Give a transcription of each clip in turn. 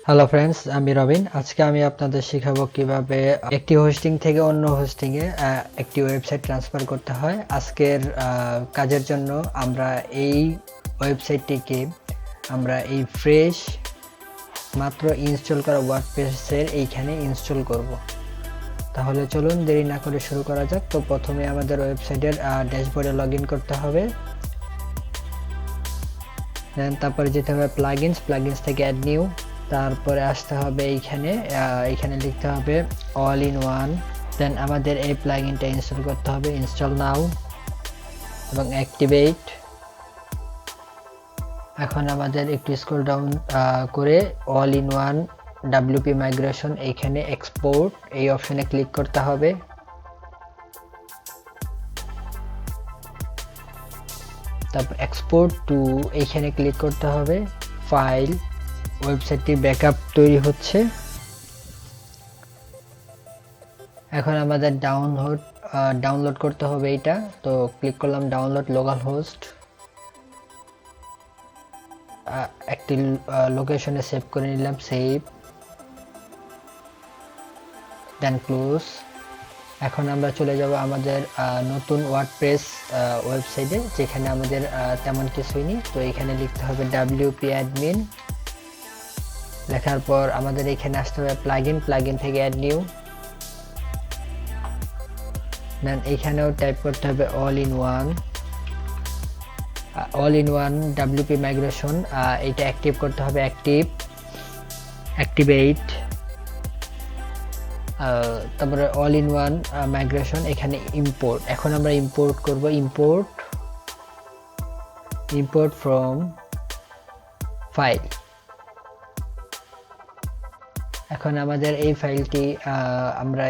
Hello friends, আমি রবিন। আজকে আমি আপনাদের শেখাবো কিভাবে একটি হোস্টিং থেকে অন্য হোস্টিং এ একটি ওয়েবসাইট ট্রান্সফার করতে হয়। আজকের কাজের জন্য আমরা এই ওয়েবসাইটটিকে এই ফ্রেশ মাত্র ইনস্টল করা ওয়ার্ডপ্রেসের এইখানে ইনস্টল করব। তাহলে চলুন দেরি না করে শুরু করা যাক। তো প্রথমে আমাদের ওয়েবসাইটের ড্যাশবোর্ডে লগইন করতে হবে। দেন তারপরে যেতে হবে প্লাগইনস থেকে অ্যাড নিউ। তারপরে আসতে হবে এইখানে লিখতে হবে অল ইন ওয়ান। দেন আমাদের এই প্লাগইনটা ইনস্টল করতে হবে, ইনস্টল নাও এবং অ্যাক্টিভেট। এখন আমাদের একটু স্ক্রল ডাউন করে all in one WP migration এইখানে এক্সপোর্ট এই অপশনে ক্লিক করতে হবে। তারপর এক্সপোর্ট টু এইখানে ক্লিক করতে হবে। ফাইল, ওয়েবসাইটটি ব্যাকআপ তৈরি হচ্ছে। এখন আমাদের ডাউনলোড করতে হবে এটা। তো ক্লিক করলাম ডাউনলোড লোকাল হোস্ট, একটি লোকেশনে সেভ করে নিলাম, সেভ, দেন ক্লোজ। এখন আমরা চলে যাব আমাদের নতুন ওয়ার্ডপ্রেস ওয়েবসাইটে, যেখানে আমাদের তেমন কিছুই নেই। তো এখানে লিখতে হবে ডাব্লিউপি অ্যাডমিন। লেখার পর আমাদের এখানে আসতে হবে প্লাগইন থেকে অ্যাড নিউ। দেন এখানেও টাইপ করতে হবে all in one WP migration. এটা অ্যাক্টিভ করতে হবে, অ্যাক্টিভেট। তারপরে অল ইন ওয়ান মাইগ্রেশন, এখানে ইম্পোর্ট। এখন আমরা ইম্পোর্ট করব, ইম্পোর্ট ফ্রম ফাইল। এখন আমাদের এই ফাইলটি আমরা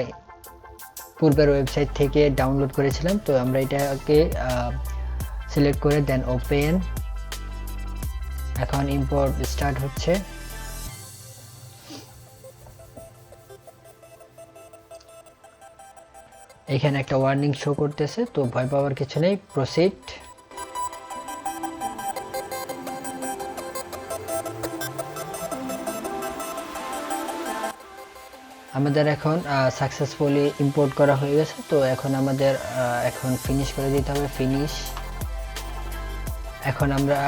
পূর্বের ওয়েবসাইট থেকে ডাউনলোড করেছিলাম। তো আমরা এটাকে সিলেক্ট করে দেন ওপেন। এখন ইম্পোর্ট স্টার্ট হচ্ছে। এখানে একটা ওয়ার্নিং শো করতেছে, তো ভয় পাওয়ার কিছু নেই, প্রসিড। আমাদের এখন সাকসেসফুলি ইম্পোর্ট করা হয়ে গেছে। তো এখন আমাদের ফিনিশ করে দিতে হবে, ফিনিশ। এখন আমরা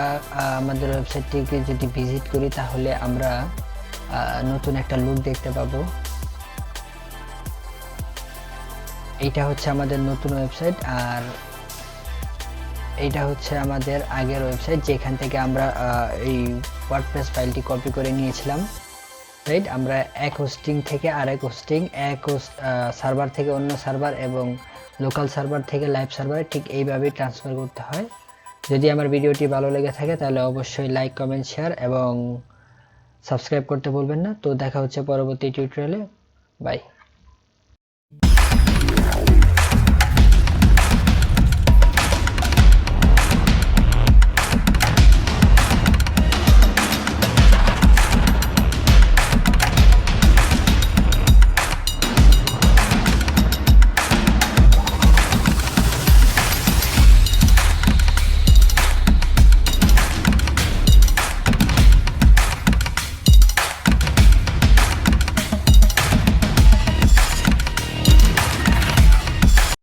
আমাদের ওয়েবসাইটটিকে যদি ভিজিট করি তাহলে আমরা নতুন একটা লুক দেখতে পাবো। এইটা হচ্ছে আমাদের নতুন ওয়েবসাইট, আর এইটা হচ্ছে আমাদের আগের ওয়েবসাইট, যেখান থেকে আমরা এই ওয়ার্ডপ্রেস ফাইলটি কপি করে নিয়েছিলাম। রাইট, আমরা এক হোস্টিং থেকে আরেক হোস্টিং, সার্ভার থেকে অন্য সার্ভার এবং লোকাল সার্ভার থেকে লাইভ সার্ভারে ঠিক এইভাবেই ট্রান্সফার করতে হয়। যদি আমার ভিডিওটি ভালো লেগে থাকে তাহলে অবশ্যই লাইক, কমেন্ট, শেয়ার এবং সাবস্ক্রাইব করতে ভুলবেন না। তো দেখা হচ্ছে পরবর্তী টিউটোরিয়ালে। বাই।